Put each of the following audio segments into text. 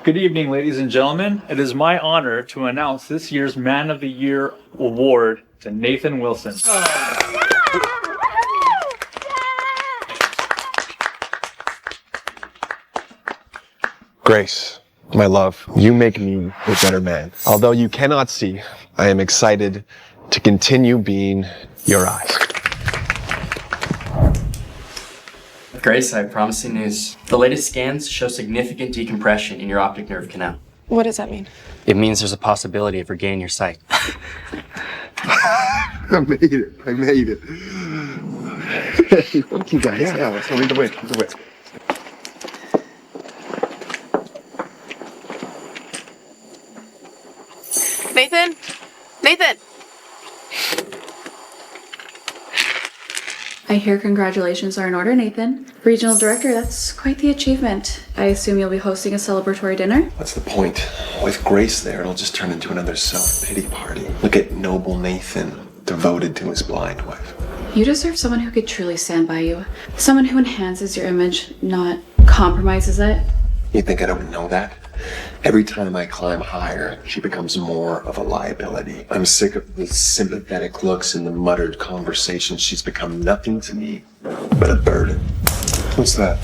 Good evening, ladies and gentlemen. It is my honor to announce this year's Man of the Year award to Nathan Wilson. Grace, my love, you make me a better man. Although you cannot see, I am excited to continue being your eyes. Grace, I have promising news. The latest scans show significant decompression in your optic nerve canal. What does that mean? It means there's a possibility of regaining your sight. I made it. Thank you guys. Yeah, let's go lead the way. Nathan! I hear congratulations are in order, Nathan. Regional Director, that's quite the achievement. I assume you'll be hosting a celebratory dinner? What's the point? With Grace there, it'll just turn into another self-pity party. Look at noble Nathan, devoted to his blind wife. You deserve someone who could truly stand by you. Someone who enhances your image, not compromises it. You think I don't know that? Every time I climb higher, she becomes more of a liability. I'm sick of the sympathetic looks and the muttered conversations. She's become nothing to me but a burden. What's that?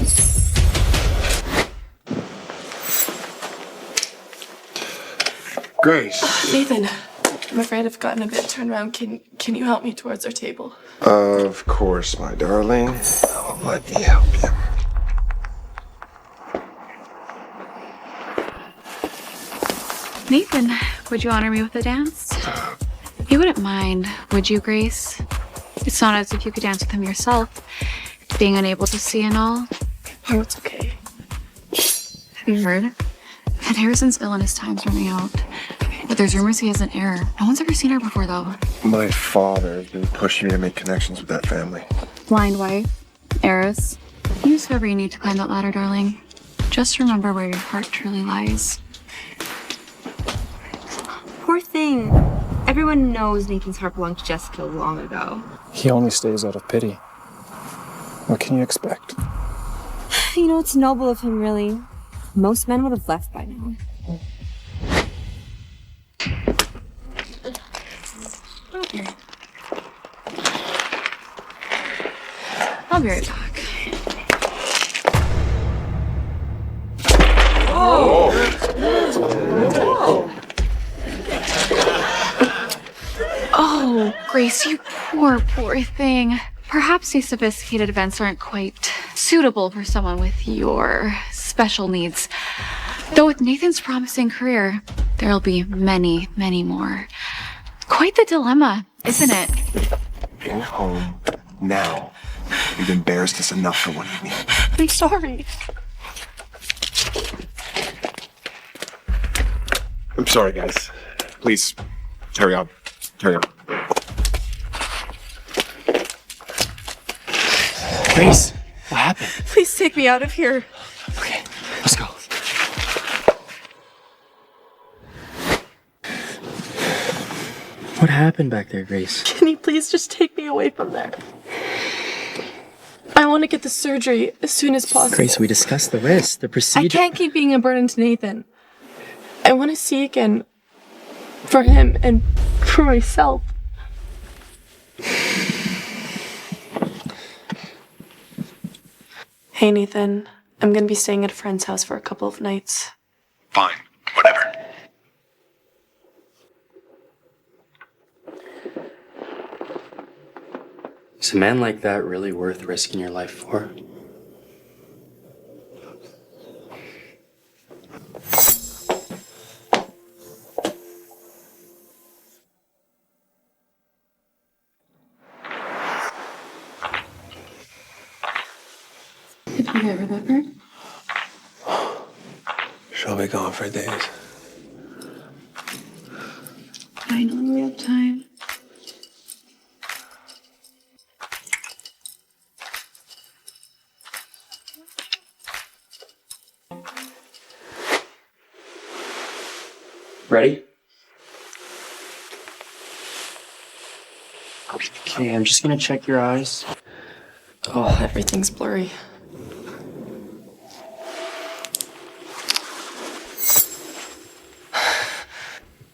Grace. Nathan, I'm afraid I've gotten a bit turned around. Can you help me towards our table? Of course, my darling. Let me help you. Nathan, would you honor me with a dance? You wouldn't mind, would you, Grace? It's not as if you could dance with him yourself, being unable to see and all. Oh, it's okay. Have you heard? That Harrison's ill and his time's running out. But there's rumors he has an heir. No one's ever seen her before, though. My father has been pushing me to make connections with that family. Blind wife, heiress. Use whoever you need to climb that ladder, darling. Just remember where your heart truly lies. Poor thing. Everyone knows Nathan's heart belonged to Jessica long ago. He only stays out of pity. What can you expect? You know, it's noble of him, really. Most men would have left by now. I'll be right back. Oh, Grace, you poor thing. Perhaps these sophisticated events aren't quite suitable for someone with your special needs. Though with Nathan's promising career, there'll be many, many more. Quite the dilemma, isn't it? Go home now. You've embarrassed us enough for one evening. I'm sorry. I'm sorry, guys. Please, carry on. Grace, what happened? Please take me out of here. Okay, let's go. What happened back there, Grace? Can you please just take me away from there? I want to get the surgery as soon as possible. Grace, we discussed the risk, the procedure. I can't keep being a burden to Nathan. I want to see again for him and for myself. Hey, Nathan. I'm going to be staying at a friend's house for a couple of nights. Fine, whatever. Is a man like that really worth risking your life for? Did you get rid of her? She'll be gone for days. Finally, we have time. Ready? Okay, I'm just gonna check your eyes. Oh, everything's blurry.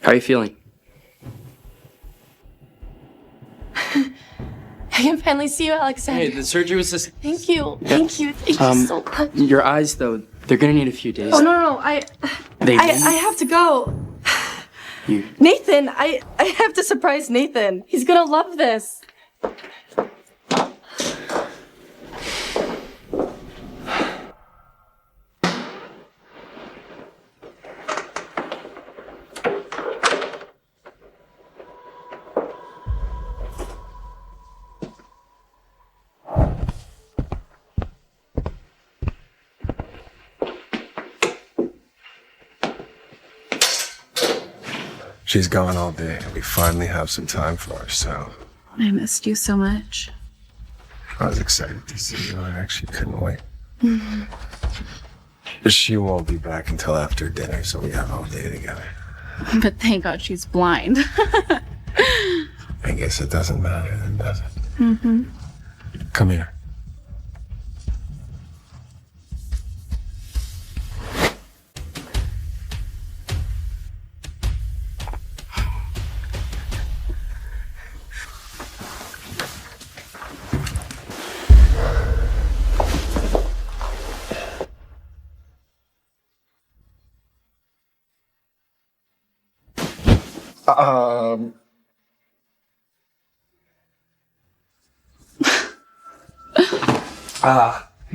How are you feeling? I can finally see you, Alexander. Hey, the surgery was just... Thank you. Thank you. Thank you so much. Your eyes, though, they're gonna need a few days. Oh, no. I have to go. You... Nathan, I have to surprise Nathan. He's gonna love this. She's gone all day. We finally have some time for ourselves. I missed you so much. I was excited to see you. I actually couldn't wait. She won't be back until after dinner, so we have all day together. But thank God she's blind. I guess it doesn't matter then, does it? Come here.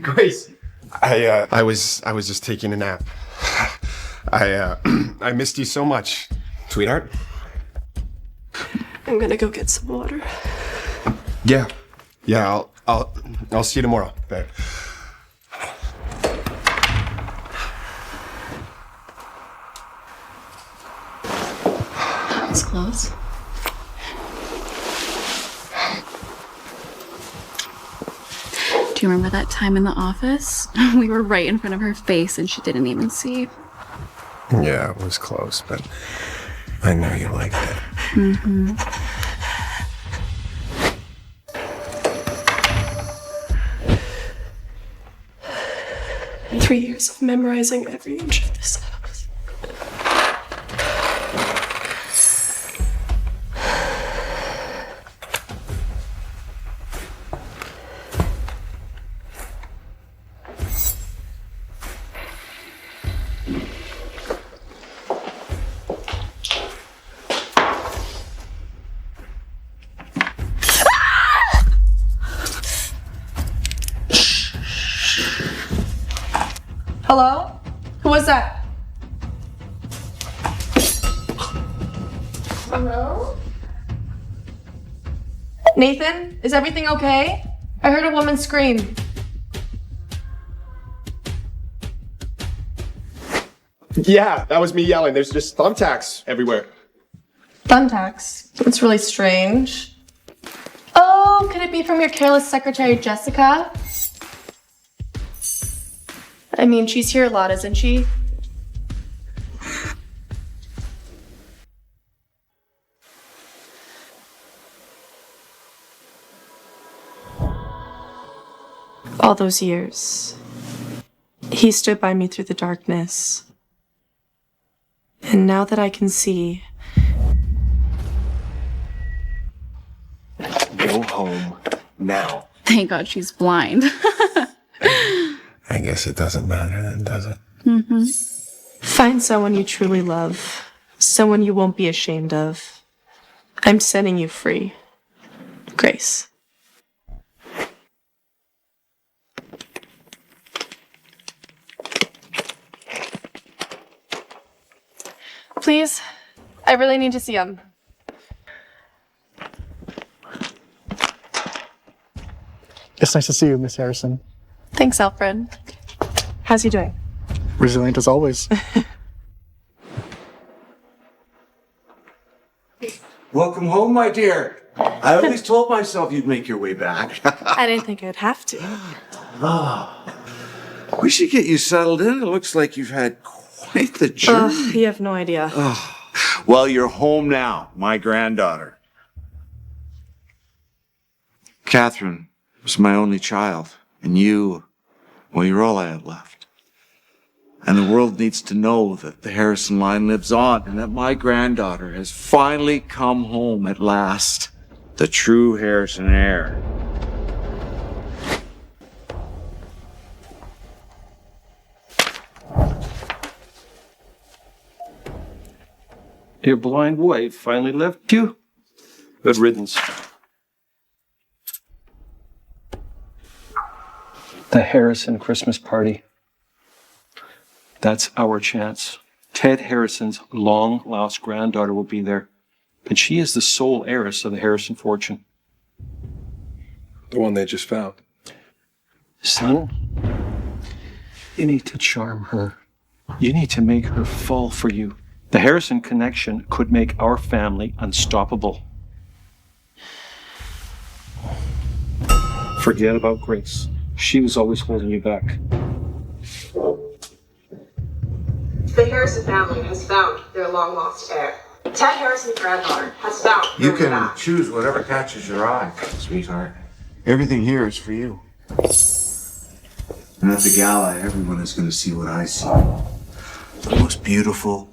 Grace. I was just taking a nap. I missed you so much, sweetheart. I'm gonna go get some water. Yeah. I'll see you tomorrow, babe. That was close. Do you remember that time in the office? We were right in front of her face and she didn't even see. Yeah, it was close, but I know you liked it. 3 years of memorizing every inch of this house. Hello? Who was that? Hello? Nathan, is everything okay? I heard a woman scream. Yeah, that was me yelling. There's just thumbtacks everywhere. Thumbtacks? That's really strange. Oh, could it be from your careless secretary, Jessica? I mean, she's here a lot, isn't she? All those years, he stood by me through the darkness. And now that I can see, Go home now. Thank God she's blind. I guess it doesn't matter then, does it? find someone you truly love, someone you won't be ashamed of. I'm setting you free. Grace. Please, I really need to see him. It's nice to see you, Miss Harrison. Thanks, Alfred. How's he doing? Resilient as always. Welcome home, my dear. I always told myself you'd make your way back. I didn't think I'd have to. We should get you settled in. It looks like you've had quite the journey. You have no idea. Well, you're home now, my granddaughter. Catherine was my only child, and you, well, you're all I had left. And the world needs to know that the Harrison line lives on and that my granddaughter has finally come home at last. The true Harrison heir. Your blind wife finally left you? Good riddance. The Harrison Christmas party. That's our chance. Ted Harrison's long-lost granddaughter will be there, and she is the sole heiress of the Harrison fortune. The one they just found. Son, you need to charm her. You need to make her fall for you. The Harrison connection could make our family unstoppable. Forget about Grace. She was always holding you back. The Harrison family has found their long-lost heir. Ted Harrison's granddaughter has found her You can back. choose whatever catches your eye, sweetheart. Everything here is for you. And at the gala, everyone is going to see what I see. The most beautiful,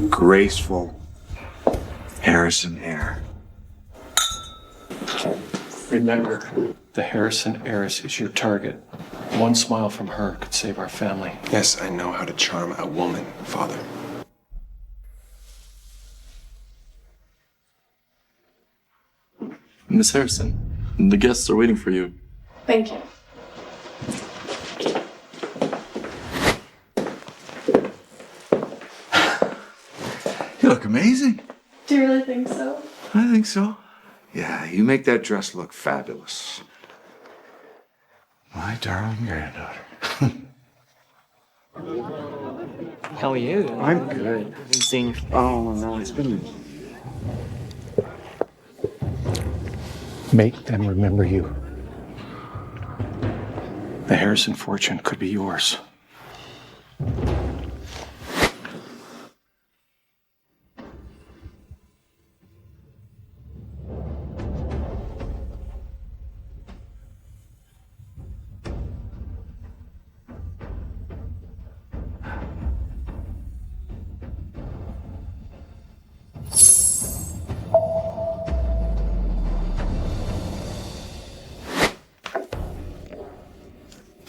graceful Harrison heir. Remember, the Harrison heiress is your target. One smile from her could save our family. Yes, I know how to charm a woman, Father. Miss Harrison, the guests are waiting for you. Thank you. You look amazing. Do you really think so? I think so. Yeah, you make that dress look fabulous. My darling granddaughter. How are you? I'm good. Oh, no, it's been... Make them remember you. The Harrison fortune could be yours.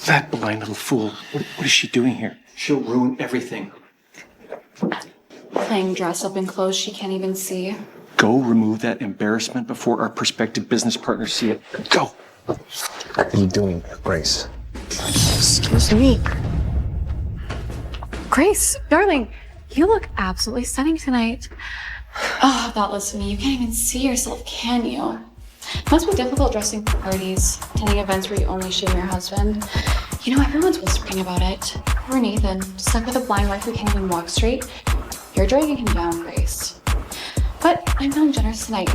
That blind little fool. What is she doing here? She'll ruin everything. Playing dress up in clothes she can't even see. Go remove that embarrassment before our prospective business partners see it. Go! What are you doing, Grace? Excuse me. Grace, darling, you look absolutely stunning tonight. Oh, thoughtless of me. You can't even see yourself, can you? It must be difficult dressing for parties, attending events where you only shame your husband. You know, everyone's whispering about it. Poor Nathan, stuck with a blind wife who can't even walk straight. You're dragging him down, Grace. But I'm feeling generous tonight.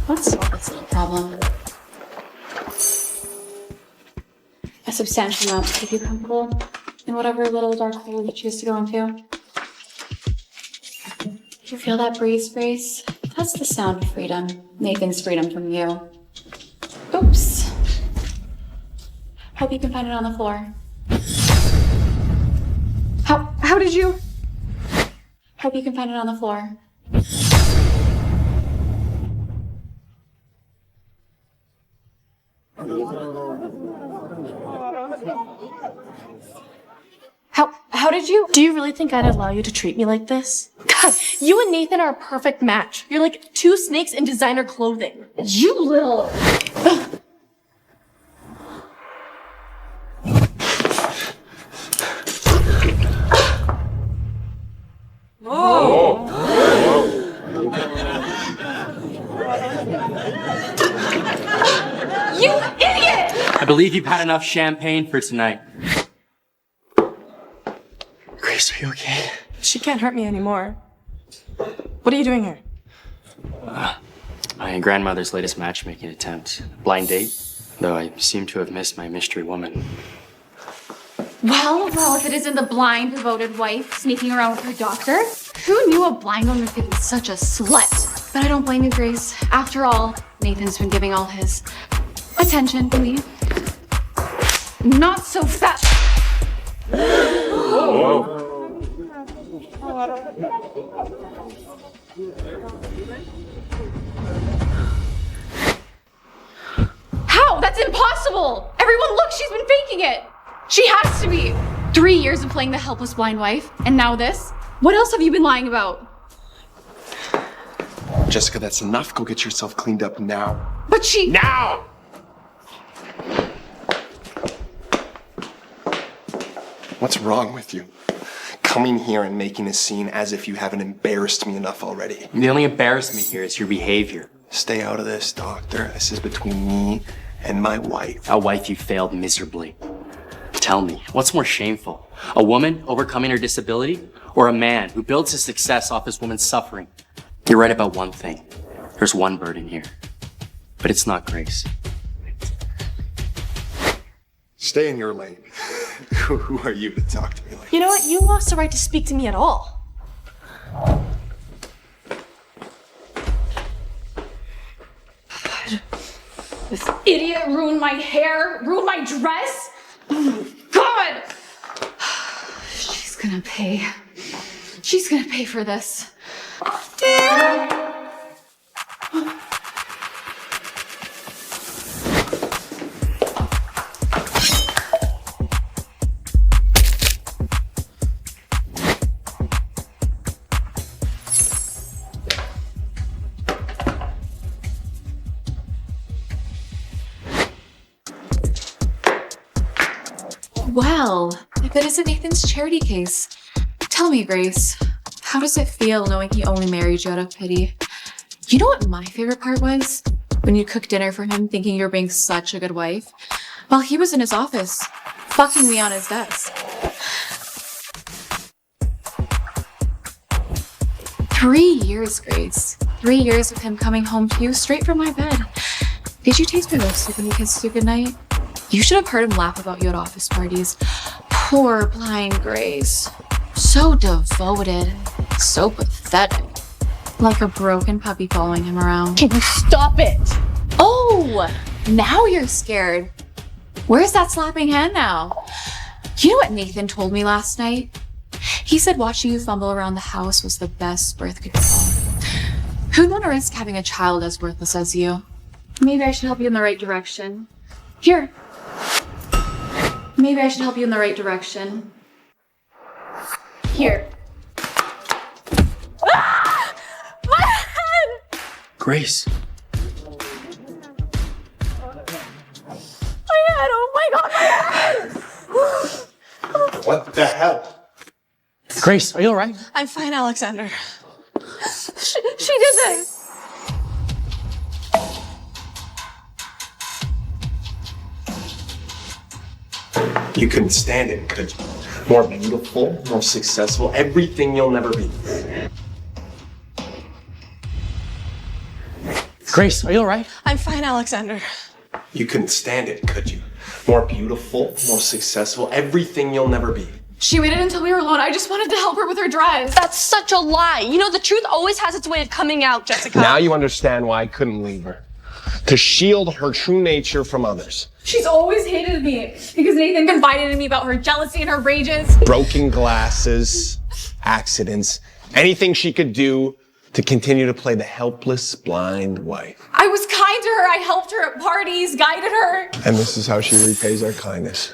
Let's solve this little problem. A substantial amount to keep you comfortable in whatever little dark hole you choose to go into. You feel that breeze, Grace? That's the sound of freedom. Nathan's freedom from you. Oops. Hope you can find it on the floor. How did you? Hope you can find it on the floor. How did you? Do you really think I'd allow you to treat me like this? God, you and Nathan are a perfect match. You're like two snakes in designer clothing. You little... You idiot! I believe you've had enough champagne for tonight. Grace, are you okay? She can't hurt me anymore. What are you doing here? My grandmother's latest matchmaking attempt. Blind date, though I seem to have missed my mystery woman. Well, if it isn't the blind, devoted wife sneaking around with her doctor. Who knew a blind woman could be such a slut? But I don't blame you, Grace. After all, Nathan's been giving all his attention to me. Not so fast. How? That's impossible! Everyone, look, she's been faking it! She has to be! 3 years of playing the helpless blind wife, and now this? What else have you been lying about? Jessica, that's enough. Go get yourself cleaned up now. But she— Now! What's wrong with you? Coming here and making a scene as if you haven't embarrassed me enough already. The only embarrassment here is your behavior. Stay out of this, doctor. This is between me and my wife. A wife you failed miserably. Tell me, what's more shameful? A woman overcoming her disability, or a man who builds his success off his woman's suffering? You're right about one thing. There's one burden here. But it's not Grace. Stay in your lane. Who are you to talk to me like that? You know what? You lost the right to speak to me at all. This idiot ruined my hair, ruined my dress. Oh, God! She's gonna pay. She's gonna pay for this. Well, if it isn't Nathan's charity case. Tell me, Grace, how does it feel knowing he only married you out of pity? You know what my favorite part was? When you cooked dinner for him thinking you were being such a good wife, while he was in his office, fucking me on his desk. 3 years, Grace. 3 years of him coming home to you straight from my bed. Did you taste my lipstick when we kissed you goodnight? You should have heard him laugh about you at office parties. Poor blind Grace. So devoted. So pathetic. Like a broken puppy following him around. Can you stop it? Oh! Now you're scared. Where's that slapping hand now? You know what Nathan told me last night? He said watching you fumble around the house was the best birth control. Who'd want to risk having a child as worthless as you? Maybe I should help you in the right direction. Here. Maybe I should help you in the right direction. Here. Ah! My head! Grace. My head! Oh my God, my head! What the hell? Grace, are you alright? I'm fine, Alexander. She did this! You couldn't stand it, could you? More beautiful, more successful, everything you'll never be. Grace, are you alright? I'm fine, Alexander. You couldn't stand it, could you? More beautiful, more successful, everything you'll never be. She waited until we were alone. I just wanted to help her with her dress. That's such a lie. You know, the truth always has its way of coming out, Jessica. Now you understand why I couldn't leave her. To shield her true nature from others. She's always hated me because Nathan confided in me about her jealousy and her rages. Broken glasses, accidents, anything she could do to continue to play the helpless, blind wife. I was kind to her. I helped her at parties, guided her. And this is how she repays our kindness.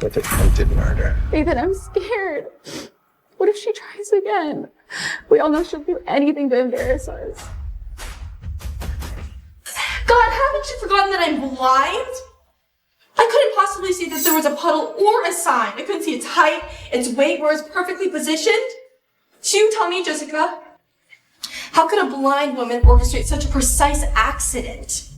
With attempted murder. Nathan, I'm scared. What if she tries again? We all know she'll do anything to embarrass us. God, haven't you forgotten that I'm blind? I couldn't possibly see that there was a puddle or a sign. I couldn't see its height, its weight, where it's perfectly positioned. So you tell me, Jessica, how could a blind woman orchestrate such a precise accident?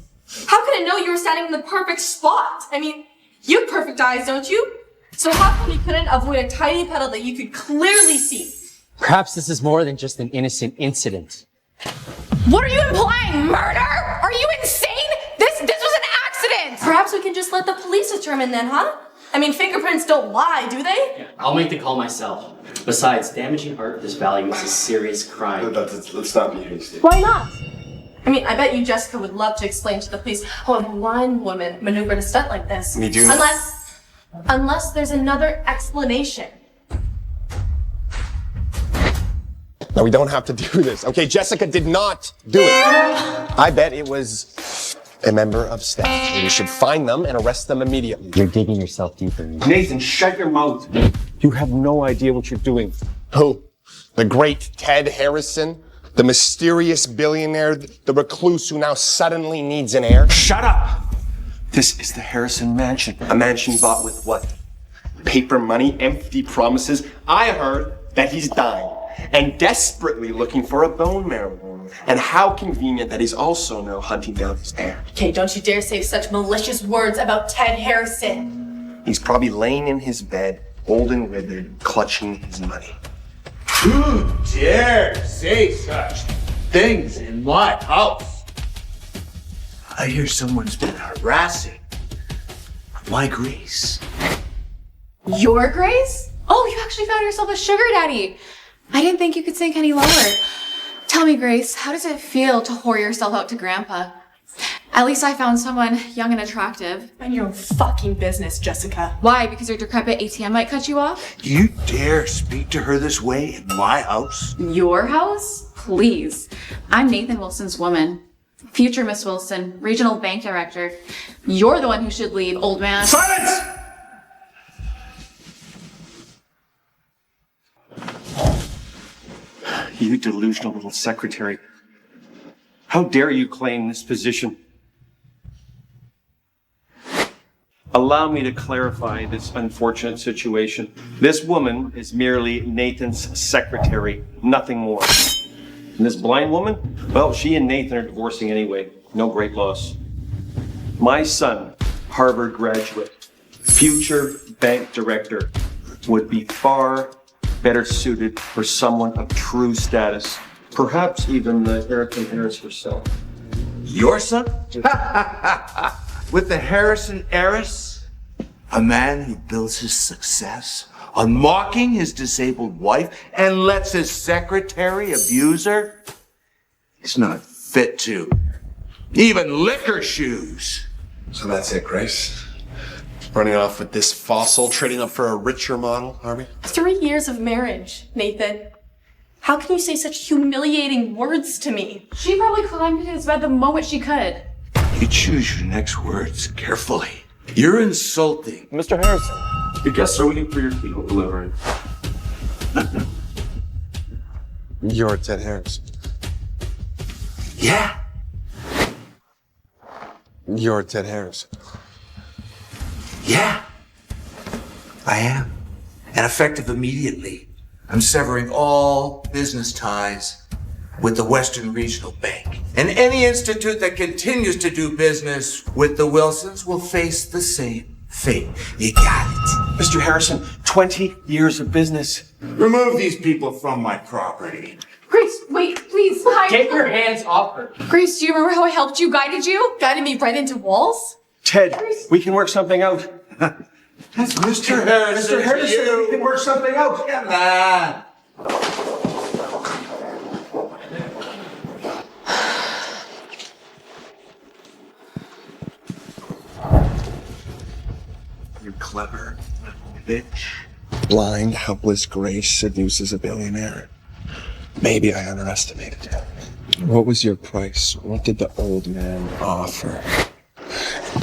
How could it know you were standing in the perfect spot? I mean, you have perfect eyes, don't you? So how come you couldn't avoid a tiny puddle that you could clearly see? Perhaps this is more than just an innocent incident. What are you implying? Murder? Are you insane? This was an accident! Perhaps we can just let the police determine then, huh? I mean, fingerprints don't lie, do they? Yeah, I'll make the call myself. Besides, damaging art of this value is a serious crime. Let's not be hasty. Why not? I mean, I bet you Jessica would love to explain to the police how a blind woman maneuvered a stunt like this. Me too. Unless there's another explanation. No, we don't have to do this. Okay, Jessica did not do it. I bet it was a member of staff. We should find them and arrest them immediately. You're digging yourself deeper. Nathan, shut your mouth. You have no idea what you're doing. Who? The great Ted Harrison? The mysterious billionaire? The recluse who now suddenly needs an heir? Shut up! This is the Harrison mansion. A mansion bought with what? Paper money, empty promises. I heard that he's dying and desperately looking for a bone marrow donor. And how convenient that he's also now hunting down his heir. Okay, don't you dare say such malicious words about Ted Harrison. He's probably laying in his bed, old and withered, clutching his money. Who dare say such things in my house? I hear someone's been harassing my Grace. Your Grace? Oh, you actually found yourself a sugar daddy. I didn't think you could sink any lower. Tell me, Grace, how does it feel to whore yourself out to Grandpa? At least I found someone young and attractive. Mind your own fucking business, Jessica. Why? Because your decrepit ATM might cut you off? You dare speak to her this way in my house? Your house? Please. I'm Nathan Wilson's woman. Future Miss Wilson, regional bank director. You're the one who should leave, old man. Silence! You delusional little secretary. How dare you claim this position? Allow me to clarify this unfortunate situation. This woman is merely Nathan's secretary, nothing more. And this blind woman? Well, she and Nathan are divorcing anyway. No great loss. My son, Harvard graduate, future bank director, would be far better suited for someone of true status. Perhaps even the Harrison heiress herself. Your son? With the Harrison heiress? A man who builds his success on mocking his disabled wife and lets his secretary abuse her? He's not fit to even lick her shoes. So that's it, Grace? Running off with this fossil, trading up for a richer model, are we? 3 years of marriage, Nathan. How can you say such humiliating words to me? She probably climbed into his bed the moment she could. You choose your next words carefully. You're insulting. Mr. Harrison. Your guests are waiting for your fecal delivery. You're Ted Harrison. Yeah. You're Ted Harrison. Yeah. I am. And effective immediately. I'm severing all business ties with the Western Regional Bank. And any institute that continues to do business with the Wilsons will face the same fate. You got it. Mr. Harrison, 20 years of business. Remove these people from my property. Grace, wait, please. Hi. Get your hands off her. Grace, do you remember how I helped you, guided you? Guided me right into walls? Ted, we can work something out. That's Mr. Harrison. Mr. Harrison, we can work something out. Come on. You're clever, bitch. Blind, helpless Grace seduces a billionaire. Maybe I underestimated you. What was your price? What did the old man offer?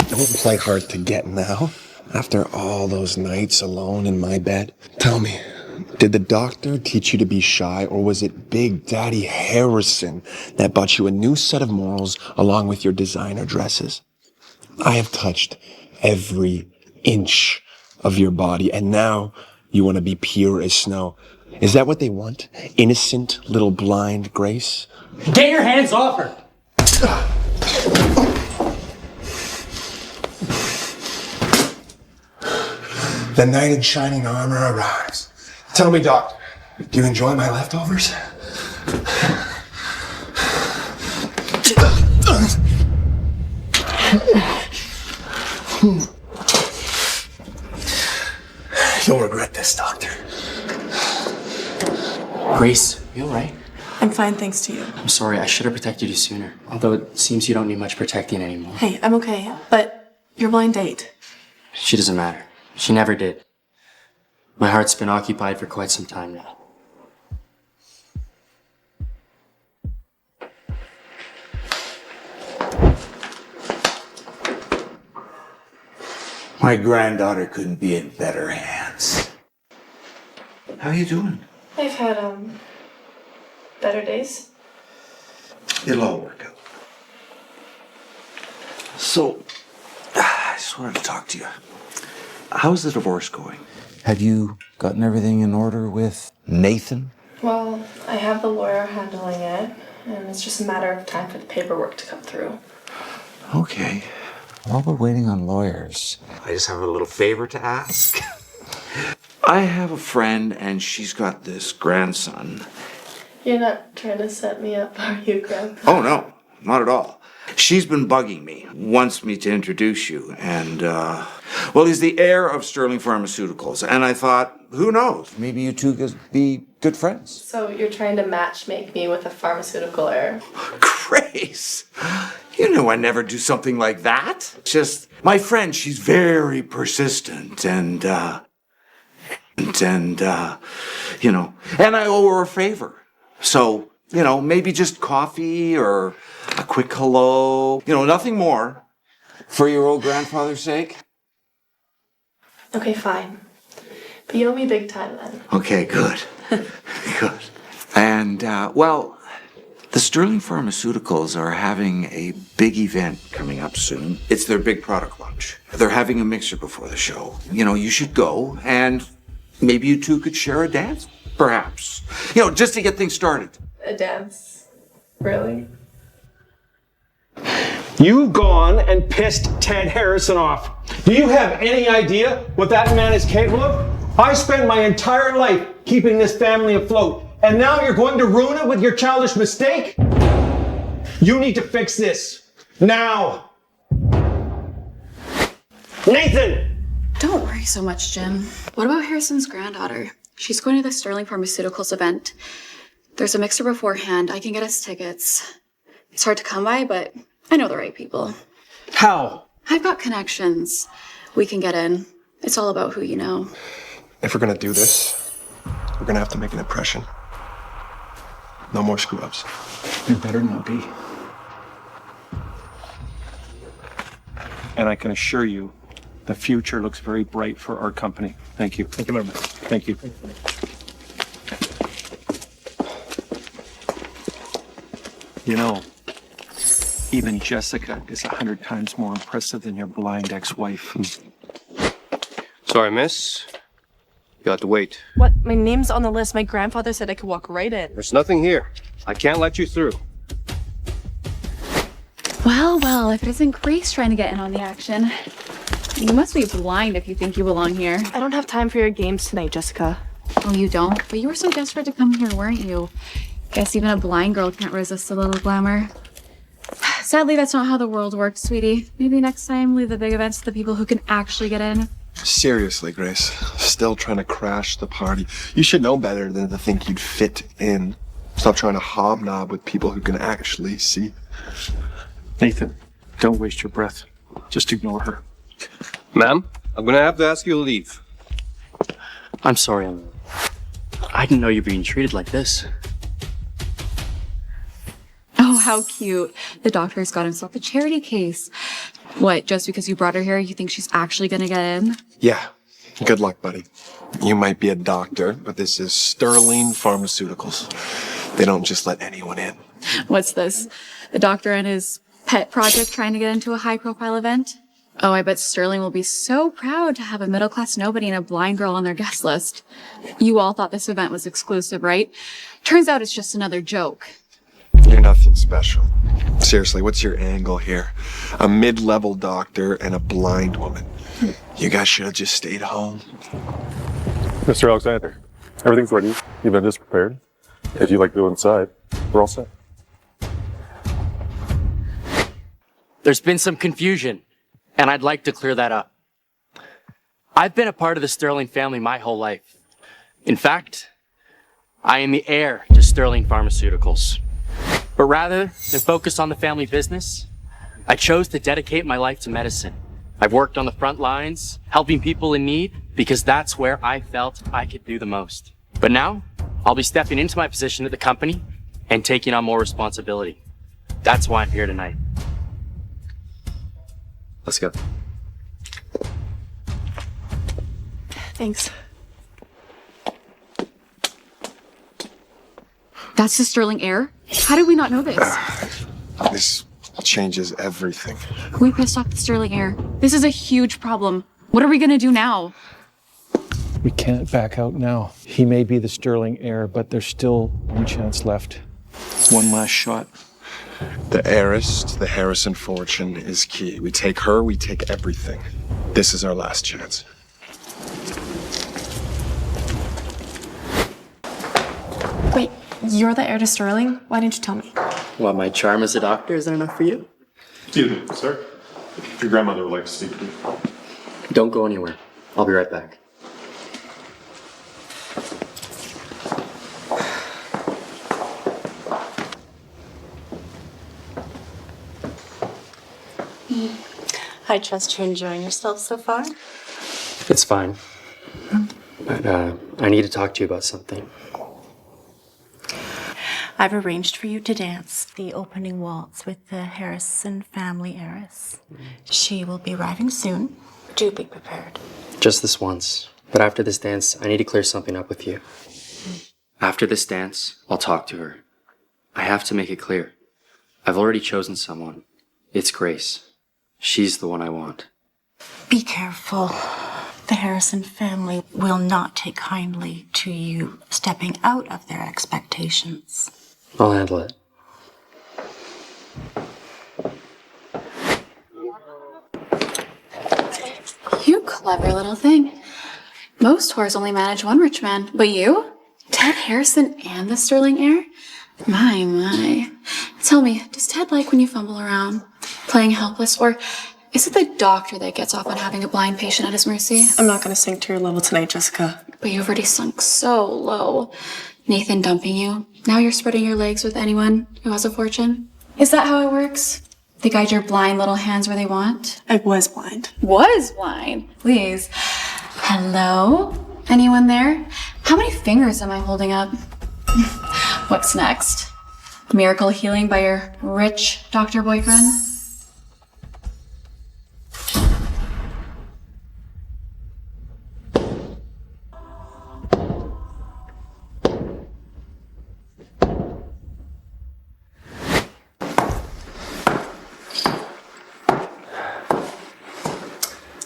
Don't play hard to get now. After all those nights alone in my bed, tell me, did the doctor teach you to be shy, or was it Big Daddy Harrison that bought you a new set of morals along with your designer dresses? I have touched every inch of your body, and now you want to be pure as snow. Is that what they want? Innocent little blind Grace? Get your hands off her. The knight in shining armor arrives. Tell me, doctor, do you enjoy my leftovers? You'll regret this, doctor. Grace, you alright? I'm fine, thanks to you. I'm sorry, I should have protected you sooner. Although it seems you don't need much protecting anymore. Hey, I'm okay, but your blind date. She doesn't matter. She never did. My heart's been occupied for quite some time now. My granddaughter couldn't be in better hands. How are you doing? I've had, better days. It'll all work out. So, I just wanted to talk to you. How's the divorce going? Have you gotten everything in order with Nathan? Well, I have the lawyer handling it, and it's just a matter of time for the paperwork to come through. Okay. While we're waiting on lawyers, I just have a little favor to ask. I have a friend, and she's got this grandson. You're not trying to set me up, are you, Grandpa? Oh, no, not at all. She's been bugging me, wants me to introduce you, and, well, he's the heir of Sterling Pharmaceuticals, and I thought, who knows? Maybe you two could be good friends. So you're trying to matchmake me with a pharmaceutical heir? Grace, you know I never do something like that. Just, my friend, she's very persistent, and you know, and I owe her a favor. So, you know, maybe just coffee or a quick hello, you know, nothing more. For your old grandfather's sake? Okay, fine. But you owe me big time then. Okay, good. Good. And, well, the Sterling Pharmaceuticals are having a big event coming up soon. It's their big product launch. They're having a mixer before the show. You know, you should go, and maybe you two could share a dance, perhaps. You know, just to get things started. A dance? Really? You've gone and pissed Ted Harrison off. Do you have any idea what that man is capable of? I spent my entire life keeping this family afloat, and now you're going to ruin it with your childish mistake? You need to fix this. Now. Nathan! Don't worry so much, Jim. What about Harrison's granddaughter? She's going to the Sterling Pharmaceuticals event. There's a mixer beforehand. I can get us tickets. It's hard to come by, but I know the right people. How? I've got connections. We can get in. It's all about who you know. If we're gonna do this, we're gonna have to make an impression. No more screw-ups. There better not be. And I can assure you, the future looks very bright for our company. Thank you. Thank you very much. Thank you. You know, even Jessica is 100 times more impressive than your blind ex-wife. Sorry, miss. You have to wait. What? My name's on the list. My grandfather said I could walk right in. There's nothing here. I can't let you through. Well, if it isn't Grace trying to get in on the action. You must be blind if you think you belong here. I don't have time for your games tonight, Jessica. Oh, you don't? But you were so desperate to come here, weren't you? Guess even a blind girl can't resist a little glamour. Sadly, that's not how the world works, sweetie. Maybe next time leave the big events to the people who can actually get in. Seriously, Grace. Still trying to crash the party. You should know better than to think you'd fit in. Stop trying to hobnob with people who can actually see. Nathan, don't waste your breath. Just ignore her. Ma'am, I'm gonna have to ask you to leave. I'm sorry, I didn't know you were being treated like this. Oh, how cute. The doctor's got himself a charity case. What, just because you brought her here, you think she's actually gonna get in? Yeah. Good luck, buddy. You might be a doctor, but this is Sterling Pharmaceuticals. They don't just let anyone in. What's this? The doctor and his pet project trying to get into a high-profile event? Oh, I bet Sterling will be so proud to have a middle-class nobody and a blind girl on their guest list. You all thought this event was exclusive, right? Turns out it's just another joke. You're nothing special. Seriously, what's your angle here? A mid-level doctor and a blind woman. You guys should have just stayed home. Mr. Alexander, everything's ready. You've been just prepared. If you'd like to go inside, we're all set. There's been some confusion, and I'd like to clear that up. I've been a part of the Sterling family my whole life. In fact, I am the heir to Sterling Pharmaceuticals. But rather than focus on the family business, I chose to dedicate my life to medicine. I've worked on the front lines, helping people in need, because that's where I felt I could do the most. But now, I'll be stepping into my position at the company and taking on more responsibility. That's why I'm here tonight. Let's go. Thanks. That's the Sterling Heir? How did we not know this? This changes everything. We pissed off the Sterling Heir. This is a huge problem. What are we gonna do now? We can't back out now. He may be the Sterling Heir, but there's still one chance left. One last shot. The heiress to the Harrison fortune is key. We take her, we take everything. This is our last chance. Wait, you're the heir to Sterling? Why didn't you tell me? What, my charm as a doctor isn't enough for you? Excuse me, sir. Your grandmother would like to speak to you. Don't go anywhere. I'll be right back. I trust you're enjoying yourself so far. It's fine. But I need to talk to you about something. I've arranged for you to dance the opening waltz with the Harrison family heiress. She will be arriving soon. Do be prepared. Just this once. But after this dance, I need to clear something up with you. After this dance, I'll talk to her. I have to make it clear. I've already chosen someone. It's Grace. She's the one I want. Be careful. The Harrison family will not take kindly to you stepping out of their expectations. I'll handle it. You clever little thing. Most whores only manage one rich man, but you? Ted Harrison and the Sterling Heir? My. Tell me, does Ted like when you fumble around, playing helpless, or is it the doctor that gets off on having a blind patient at his mercy? I'm not gonna sink to your level tonight, Jessica. But you've already sunk so low. Nathan dumping you. Now you're spreading your legs with anyone who has a fortune. Is that how it works? They guide your blind little hands where they want? I was blind. Was blind? Please. Hello? Anyone there? How many fingers am I holding up? What's next? Miracle healing by your rich doctor boyfriend?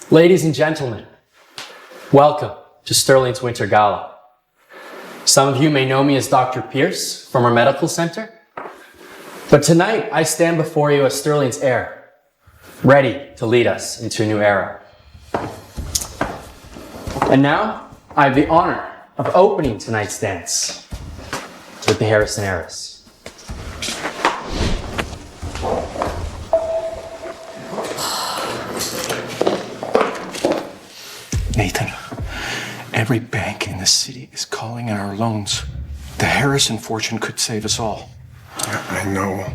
Ladies and gentlemen, welcome to Sterling's Winter Gala. Some of you may know me as Dr. Pierce from our medical center, but tonight I stand before you as Sterling's heir, ready to lead us into a new era. And now I have the honor of opening tonight's dance with the Harrison heiress. Nathan, every bank in the city is calling in our loans. The Harrison fortune could save us all. I know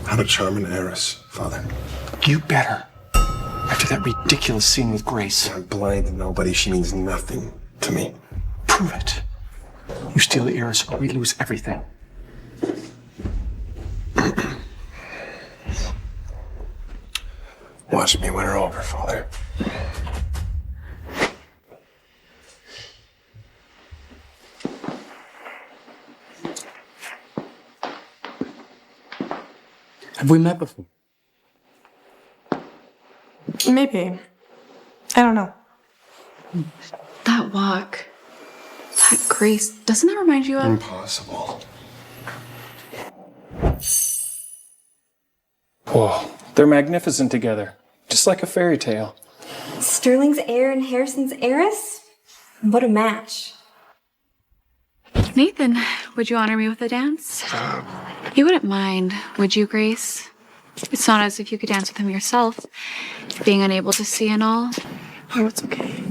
how to charm an heiress, Father. You better. After that ridiculous scene with Grace. I'm blind to nobody. She means nothing to me. Prove it. You steal the heiress or we lose everything. Watch me win her over, Father. Have we met before? Maybe. I don't know. That walk. That grace. Doesn't that remind you of? Impossible. Whoa, they're magnificent together. Just like a fairy tale. Sterling's heir and Harrison's heiress? What a match. Nathan, would you honor me with a dance? You wouldn't mind, would you, Grace? It's not as if you could dance with him yourself, being unable to see and all. Oh, it's okay.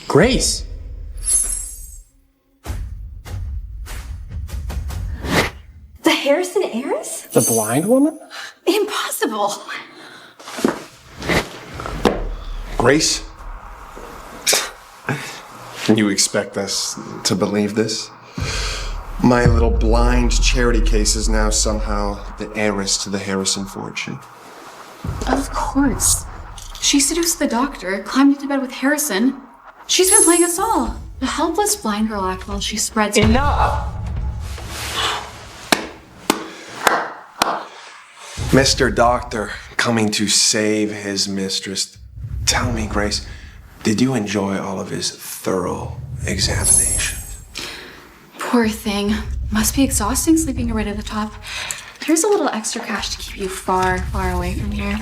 Grace! The Harrison heiress? The blind woman? Impossible. impossible. Grace? You expect us to believe this? My little blind charity case is now somehow the heiress to the Harrison fortune. Of course. She seduced the doctor, climbed into bed with Harrison. She's been playing us all. A helpless blind girl act while she spreads— Enough! Mr. Doctor coming to save his mistress. Tell me, Grace, did you enjoy all of his thorough examination? Poor thing. Must be exhausting sleeping right at the top. Here's a little extra cash to keep you far, far away from here.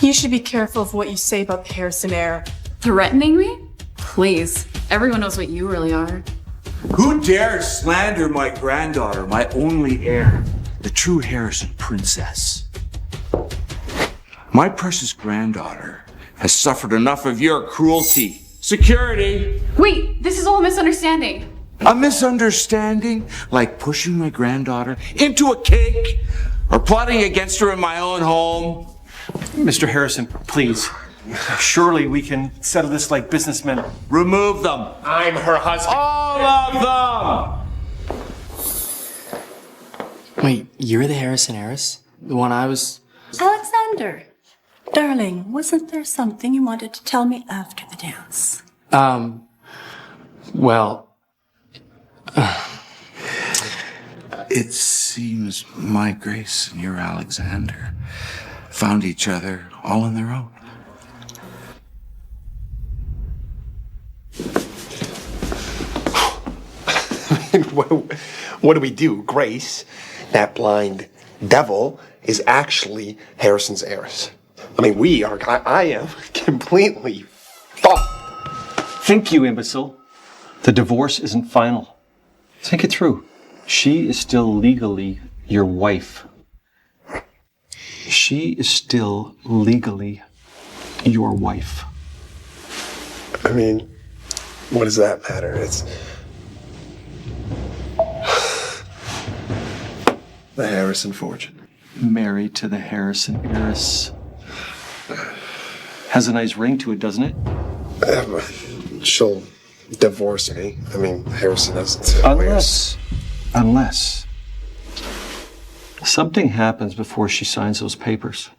You should be careful of what you say about the Harrison heir. Threatening me? Please. Everyone knows what you really are. Who dares slander my granddaughter, my only heir, the true Harrison princess? My precious granddaughter has suffered enough of your cruelty. Security! Wait, this is all a misunderstanding. A misunderstanding? Like pushing my granddaughter into a cake? Or plotting against her in my own home? Mr. Harrison, please. Surely we can settle this like businessmen. Remove them. I'm her husband. All of them! Wait, you're the Harrison heiress? The one I was... Alexander, darling, wasn't there something you wanted to tell me after the dance? Well... It seems my Grace and your Alexander found each other all on their own. What do we do, Grace? That blind devil is actually Harrison's heiress. I mean, I am completely fucked. Thank you, imbecile. The divorce isn't final. Think it through. She is still legally your wife. She is still legally your wife. I mean, what does that matter? It's the Harrison fortune. Married to the Harrison heiress. Has a nice ring to it, doesn't it? She'll divorce me. I mean, Harrison doesn't. Unless something happens before she signs those papers.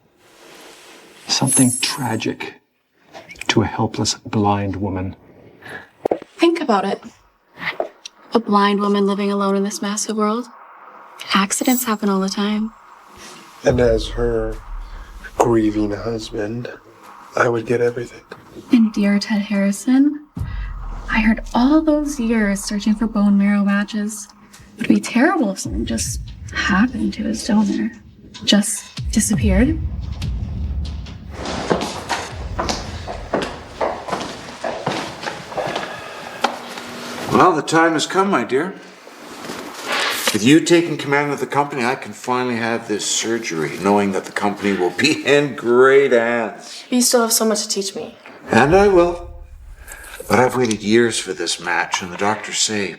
Something tragic to a helpless blind woman. Think about it. A blind woman living alone in this massive world. Accidents happen all the time. And as her grieving husband, I would get everything. And dear Ted Harrison, I heard all those years searching for bone marrow matches. It would be terrible if something just happened to his donor. Just disappeared. Well, the time has come, my dear. With you taking command of the company, I can finally have this surgery, knowing that the company will be in great hands. You still have so much to teach me. And I will. But I've waited years for this match, and the doctors say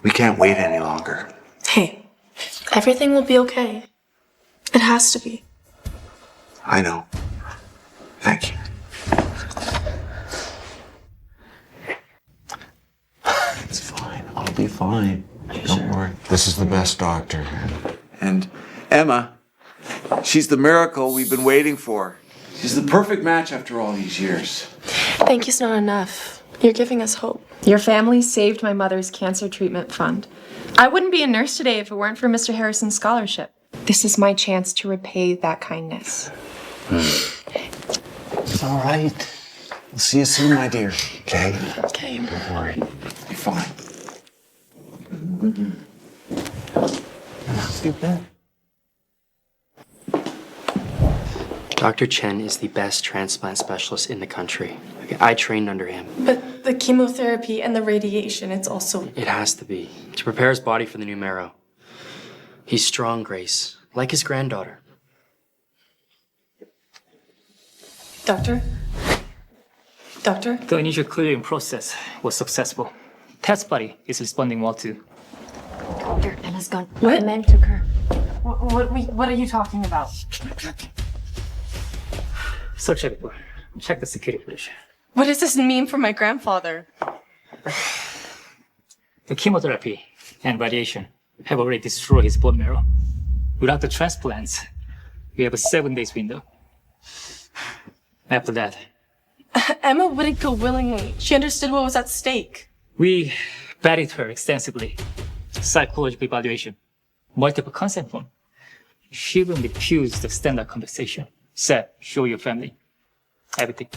we can't wait any longer. Hey, everything will be okay. It has to be. I know. Thank you. It's fine. I'll be fine. Don't worry. This is the best doctor. And Emma, she's the miracle we've been waiting for. She's the perfect match after all these years. Thank you's not enough. You're giving us hope. Your family saved my mother's cancer treatment fund. I wouldn't be a nurse today if it weren't for Mr. Harrison's scholarship. This is my chance to repay that kindness. It's all right. We'll see you soon, my dear. Okay? Okay. Don't worry. You're fine. Stupid. Dr. Chen is the best transplant specialist in the country. I trained under him. But the chemotherapy and the radiation, it's also... It has to be, to prepare his body for the new marrow. He's strong, Grace, like his granddaughter. Doctor? Doctor? The initial clearing process was successful. Ted's body is responding well too. Doctor, Emma's gone. What? The men took her. What are you talking about? So check the security footage. What does this mean for my grandfather? The chemotherapy and radiation have already destroyed his bone marrow. Without the transplants, we have a 7 days window. After that, Emma wouldn't go willingly. She understood what was at stake. we batted her extensively. Psychological evaluation, multiple consent form. She even refused the standard conversation. Said, show your family. Everything.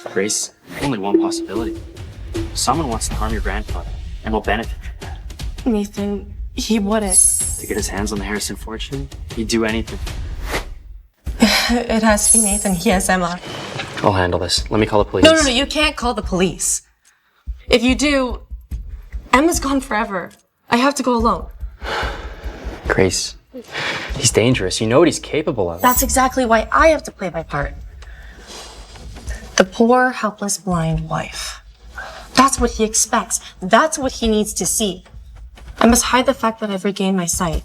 Grace, only one possibility. Someone wants to harm your grandfather and will benefit from that. Nathan, he wouldn't. To get his hands on the Harrison fortune, he'd do anything. It has to be Nathan. He has Emma. I'll handle this. Let me call the police. No, you can't call the police. If you do, Emma's gone forever. I have to go alone. Grace, he's dangerous. You know what he's capable of. That's exactly why I have to play my part. The poor, helpless, blind wife. That's what he expects. That's what he needs to see. I must hide the fact that I've regained my sight.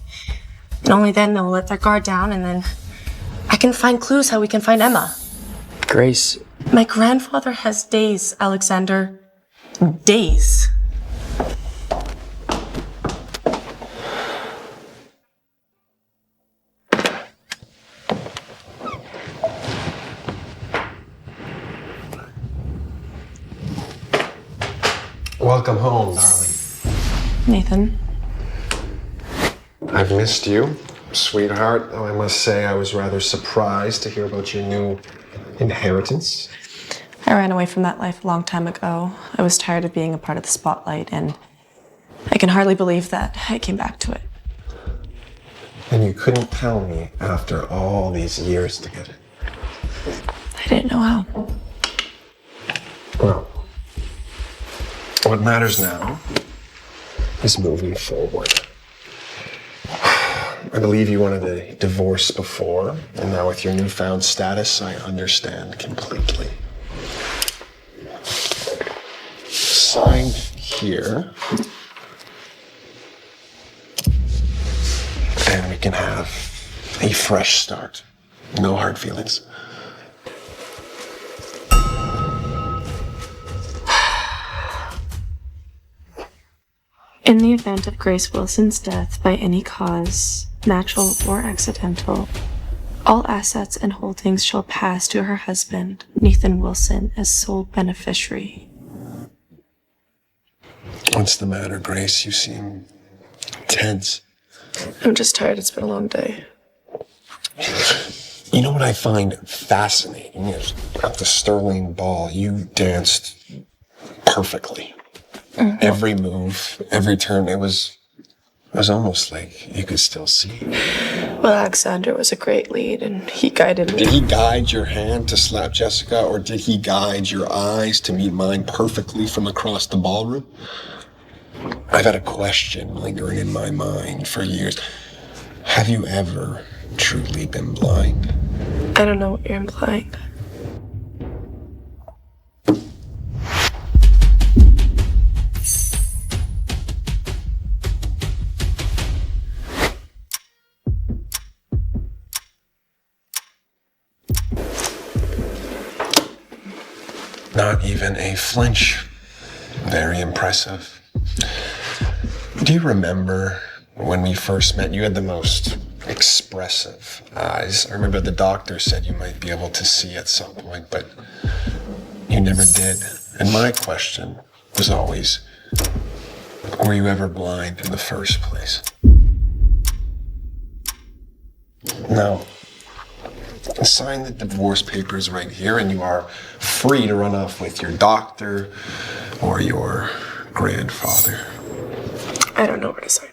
And only then they'll let their guard down, and then I can find clues how we can find Emma. Grace. My grandfather has days, Alexander. Days. Welcome home, darling. Nathan. I've missed you, sweetheart. Though I must say I was rather surprised to hear about your new inheritance. I ran away from that life a long time ago. I was tired of being a part of the spotlight, and I can hardly believe that I came back to it. And you couldn't tell me after all these years together. I didn't know how. Well, what matters now is moving forward. I believe you wanted a divorce before, and now with your newfound status, I understand completely. Sign here. And we can have a fresh start. No hard feelings. In the event of Grace Wilson's death by any cause, natural or accidental, all assets and holdings shall pass to her husband, Nathan Wilson, as sole beneficiary. What's the matter, Grace? You seem tense. I'm just tired. It's been a long day. You know what I find fascinating is at the Sterling Ball, you danced perfectly. Mm-hmm. Every move, every turn, it was almost like you could still see. Well, Alexander was a great lead, and he guided me. Did he guide your hand to slap Jessica, or did he guide your eyes to meet mine perfectly from across the ballroom? I've had a question lingering in my mind for years. Have you ever truly been blind? I don't know what you're implying. Not even a flinch. Very impressive. Do you remember when we first met? You had the most expressive eyes. I remember the doctor said you might be able to see at some point, but you never did. And my question was always, were you ever blind in the first place? Now, sign the divorce papers right here, and you are free to run off with your doctor or your grandfather. I don't know where to sign.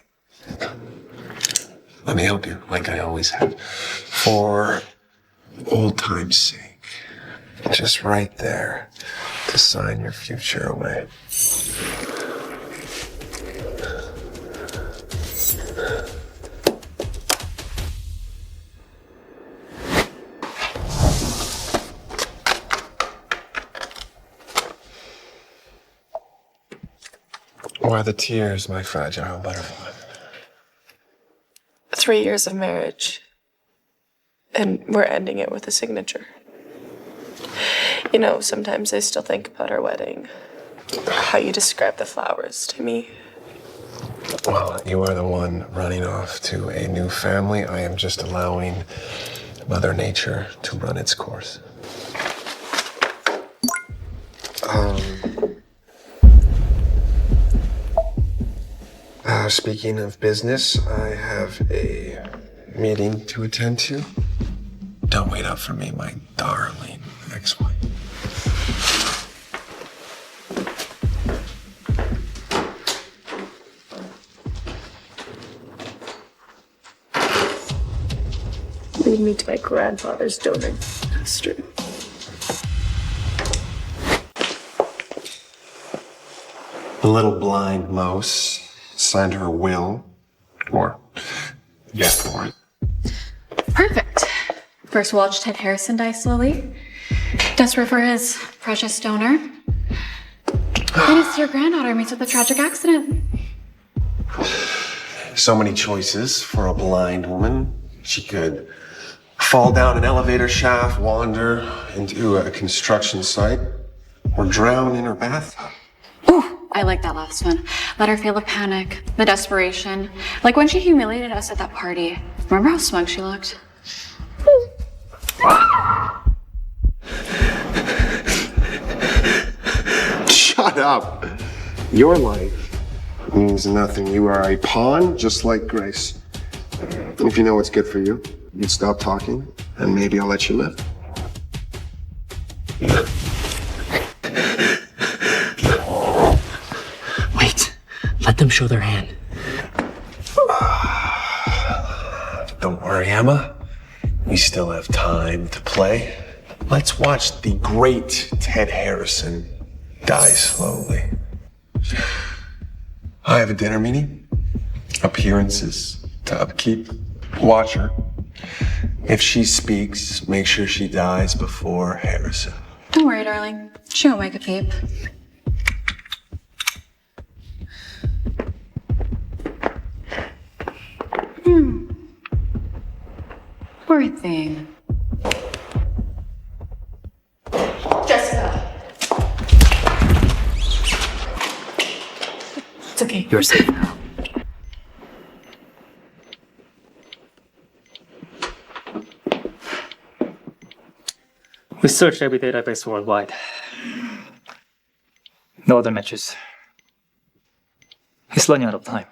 Let me help you, like I always have. For old time's sake, just right there to sign your future away. Why the tears, my fragile butterfly? 3 years of marriage, and we're ending it with a signature. You know, sometimes I still think about our wedding, how you described the flowers to me. Well, you are the one running off to a new family. I am just allowing Mother Nature to run its course. Speaking of business, I have a meeting to attend to. Don't wait up for me, my darling ex-wife. Lead me to my grandfather's donor history. The little blind mouse signed her will, or death warrant. Perfect. First watch Ted Harrison die slowly. Desperate for his precious donor. And his dear granddaughter meets with a tragic accident. So many choices for a blind woman. She could fall down an elevator shaft, wander into a construction site, or drown in her bathtub. I like that last one. Let her feel the panic, the desperation. Like when she humiliated us at that party. Remember how smug she looked? Shut up. Your life means nothing. You are a pawn, just like Grace. If you know what's good for you, you'd stop talking, and maybe I'll let you live. Wait, let them show their hand. Don't worry, Emma. We still have time to play. Let's watch the great Ted Harrison die slowly. I have a dinner meeting. Appearances to upkeep. Watch her. If she speaks, make sure she dies before Harrison. Don't worry, darling. She won't make a peep. Poor thing. Jessica. It's okay. You're safe now. We searched every database worldwide. No other matches. He's running out of time.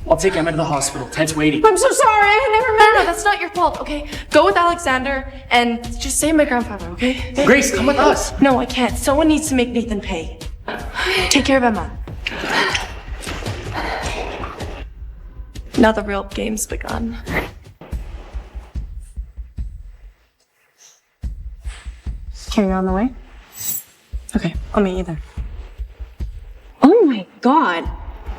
I'll take Emma to the hospital. Ted's waiting. I'm so sorry. I never meant it. That's not your fault, okay? Go with Alexander and just save my grandfather, okay? Grace, come with us. No, I can't. Someone needs to make Nathan pay. Take care of Emma. Now the real game's begun. Carry on the way? Okay, I'll meet you there. Oh my god!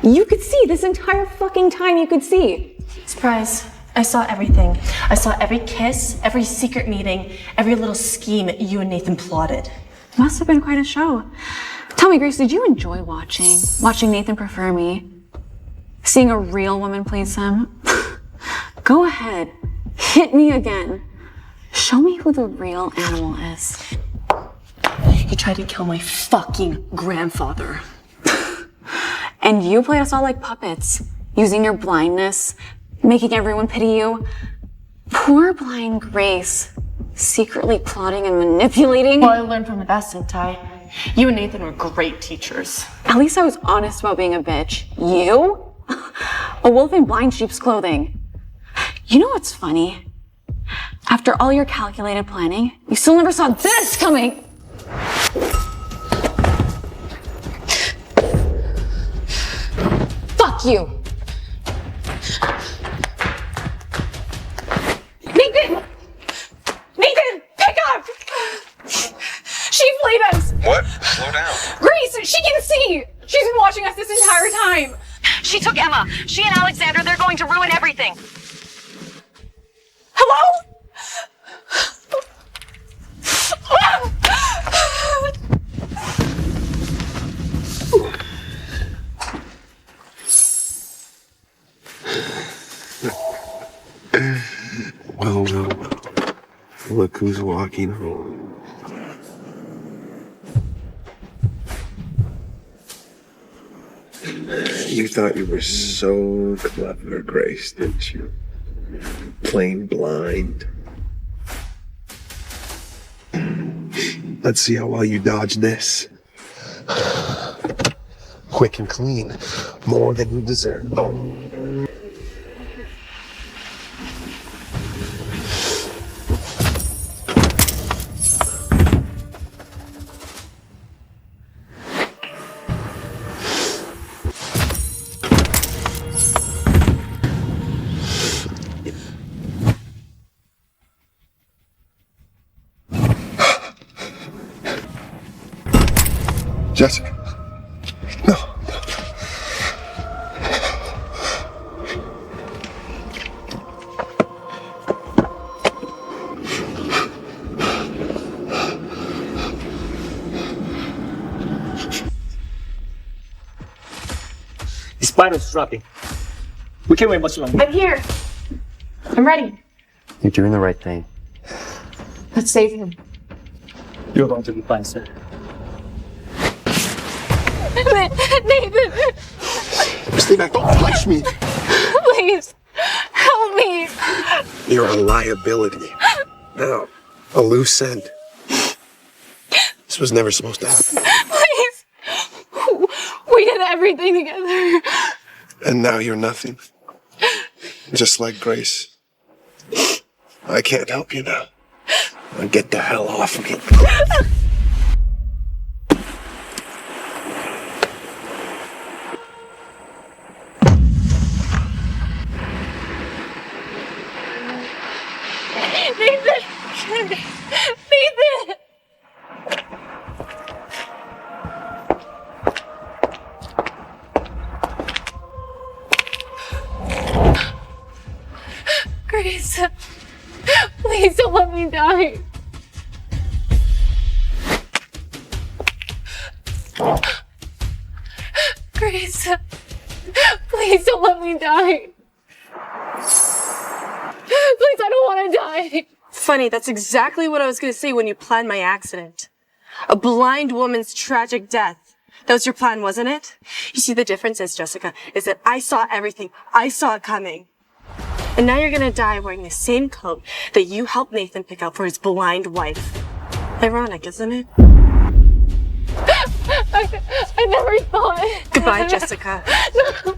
You could see this entire fucking time you could see! Surprise. I saw everything. I saw every kiss, every secret meeting, every little scheme you and Nathan plotted. Must have been quite a show. Tell me, Grace, did you enjoy watching Nathan prefer me? Seeing a real woman please him? Go ahead. Hit me again. Show me who the real animal is. He tried to kill my fucking grandfather. And you played us all like puppets, using your blindness, making everyone pity you. Poor blind Grace, secretly plotting and manipulating. Well, I learned from the best, didn't I? You and Nathan were great teachers. At least I was honest about being a bitch. You? A wolf in blind sheep's clothing. You know what's funny? After all your calculated planning, you still never saw this coming. Fuck you. Nathan! Nathan, pick up! She flayed us! What? Slow down. Grace, she can see! She's been watching us this entire time! She took Emma. She and Alexander, they're going to ruin everything. Hello? Look who's walking home. You thought you were so clever, Grace, didn't you? Plain blind. Let's see how well you dodge this. Quick and clean. More than you deserve. Jessica. No. The spider's dropping. We can't wait much longer. I'm here. I'm ready. You're doing the right thing. Let's save him. You're going to be fine, sir. Nathan! Stay back, don't touch me. Please, help me. You're a liability. Now, a loose end. This was never supposed to happen. Please. We did everything together. And now you're nothing. Just like Grace. I can't help you now. Now get the hell off me. Nathan! Nathan! Grace, please don't let me die. Grace, please don't let me die. Please, I don't want to die. Funny, that's exactly what I was going to say when you planned my accident. A blind woman's tragic death. That was your plan, wasn't it? You see, the difference is, Jessica, is that I saw everything. I saw it coming. And now you're going to die wearing the same coat that you helped Nathan pick out for his blind wife. Ironic, isn't it? I never thought. Goodbye, Jessica. No.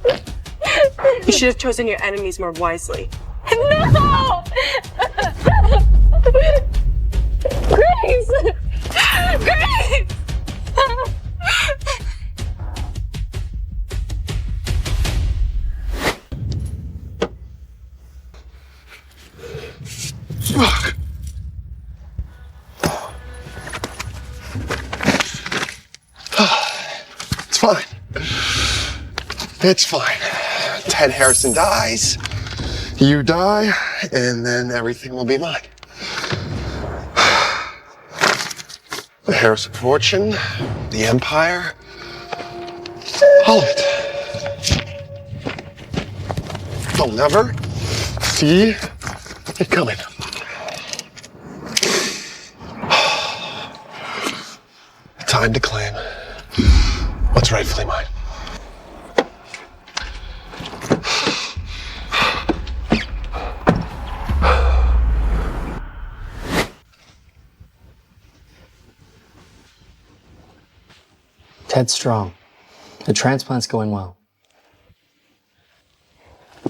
You should have chosen your enemies more wisely. No! Grace! Grace! Fuck. It's fine. It's fine. Ted Harrison dies. You die, and then everything will be mine. The Harrison fortune, the empire, all of it. They'll never see it coming. Time to claim what's rightfully mine. Ted's strong. The transplant's going well.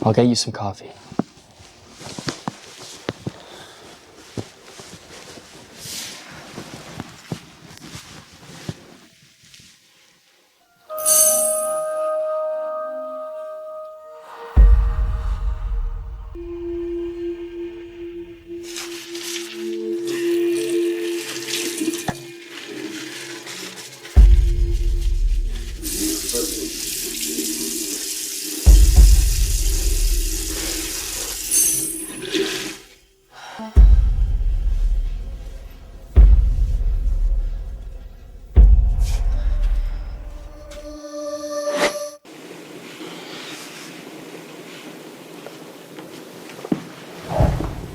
I'll get you some coffee.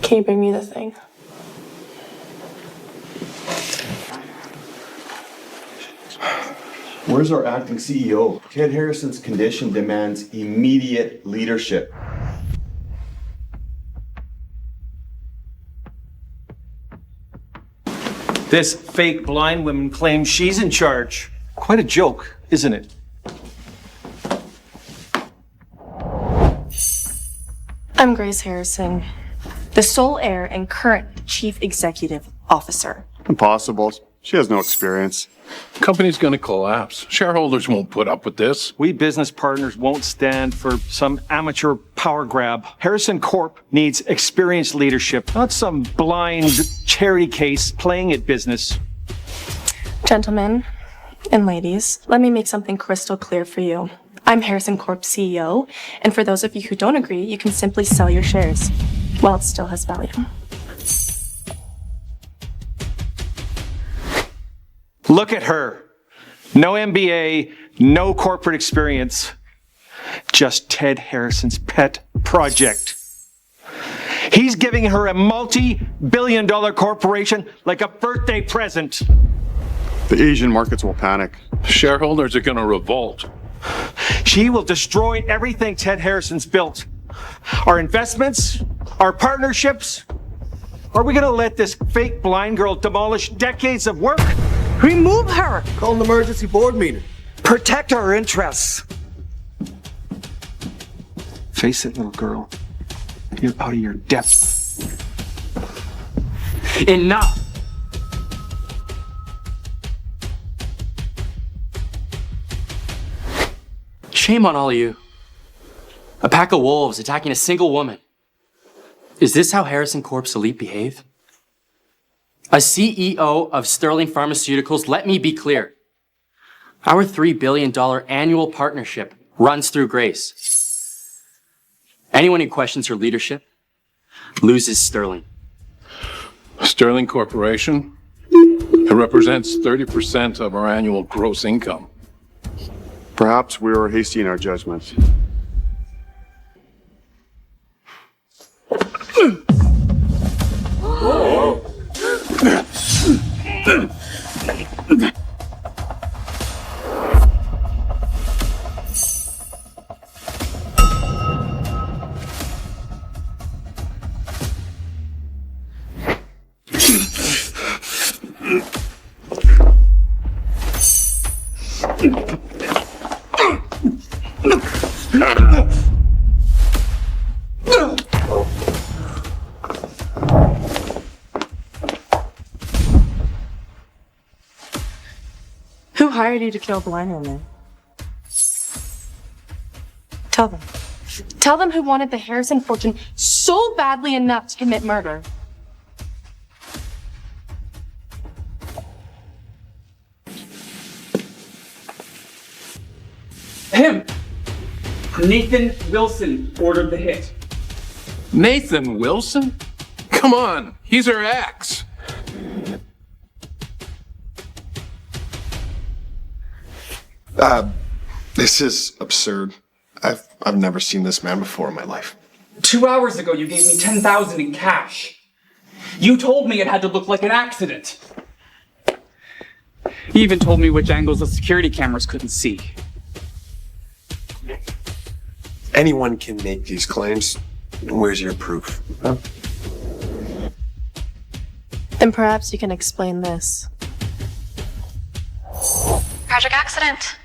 Can you bring me the thing? Where's our acting CEO? Ted Harrison's condition demands immediate leadership. This fake blind woman claims she's in charge. Quite a joke, isn't it? I'm Grace Harrison, the sole heir and current chief executive officer. Impossible. She has no experience. Company's gonna collapse. Shareholders won't put up with this. We business partners won't stand for some amateur power grab. Harrison Corp needs experienced leadership, not some blind charity case playing at business. Gentlemen and ladies, let me make something crystal clear for you. I'm Harrison Corp's CEO, and for those of you who don't agree, you can simply sell your shares while it still has value. Look at her. No MBA, no corporate experience. Just Ted Harrison's pet project. He's giving her a multi-billion-dollar corporation like a birthday present. The Asian markets will panic. Shareholders are gonna revolt. She will destroy everything Ted Harrison's built. Our investments, our partnerships. Are we gonna let this fake blind girl demolish decades of work? Remove her! Call an emergency board meeting. Protect our interests. Face it, little girl. You're out of your depth. Enough! Shame on all of you. A pack of wolves attacking a single woman. Is this how Harrison Corp's elite behave? As CEO of Sterling Pharmaceuticals, let me be clear. Our $3 billion annual partnership runs through Grace. Anyone who questions her leadership loses Sterling. Sterling Corporation, it represents 30% of our annual gross income. Perhaps we were hasty in our judgment. Who hired you to kill blind women? Tell them. Tell them who wanted the Harrison fortune so badly enough to commit murder. Him! Nathan Wilson ordered the hit. Nathan Wilson? Come on, he's her ex. This is absurd. I've never seen this man before in my life. 2 hours ago, you gave me $10,000 in cash. You told me it had to look like an accident. You even told me which angles the security cameras couldn't see. Anyone can make these claims. Where's your proof? Huh? Then perhaps you can explain this. Tragic accident.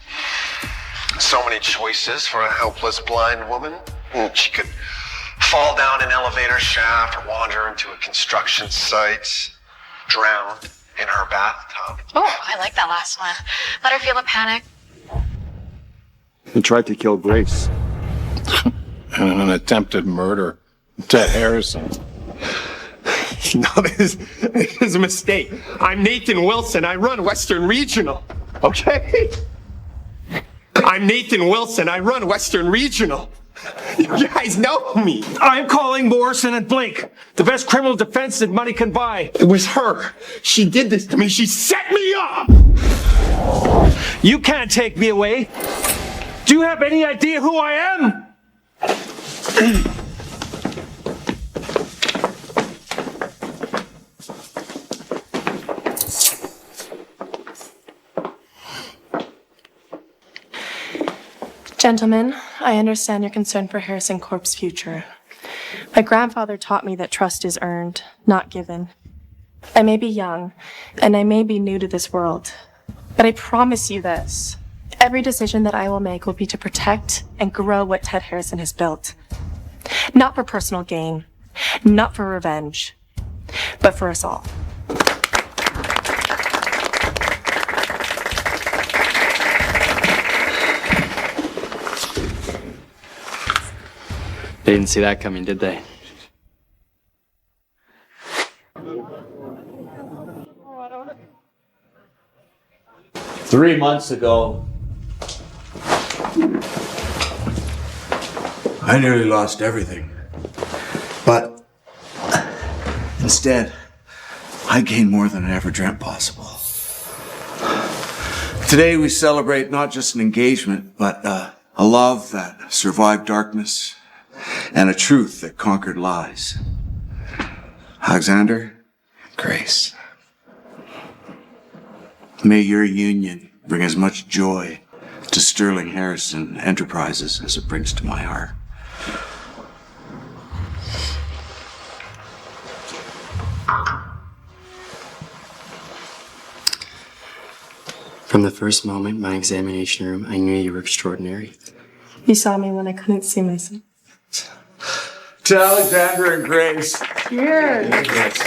So many choices for a helpless blind woman. She could fall down an elevator shaft or wander into a construction site, drown in her bathtub. Oh, I like that last one. Let her feel the panic. He tried to kill Grace. And an attempted murder. Ted Harrison. No, this is a mistake. I'm Nathan Wilson. I run Western Regional. Okay? I'm Nathan Wilson. I run Western Regional. You guys know me. I'm calling Morrison and Blake. The best criminal defense that money can buy. It was her. She did this to me. She set me up. You can't take me away. Do you have any idea who I am? Gentlemen, I understand your concern for Harrison Corp's future. My grandfather taught me that trust is earned, not given. I may be young, and I may be new to this world, but I promise you this. Every decision that I will make will be to protect and grow what Ted Harrison has built. Not for personal gain, not for revenge, but for us all. They didn't see that coming, did they? Three months ago, I nearly lost everything. But instead, I gained more than I ever dreamt possible. Today we celebrate not just an engagement, but a love that survived darkness and a truth that conquered lies. Alexander, Grace, may your union bring as much joy to Sterling Harrison Enterprises as it brings to my heart. From the first moment in my examination room, I knew you were extraordinary. You saw me when I couldn't see myself. To Alexander and Grace. Cheers.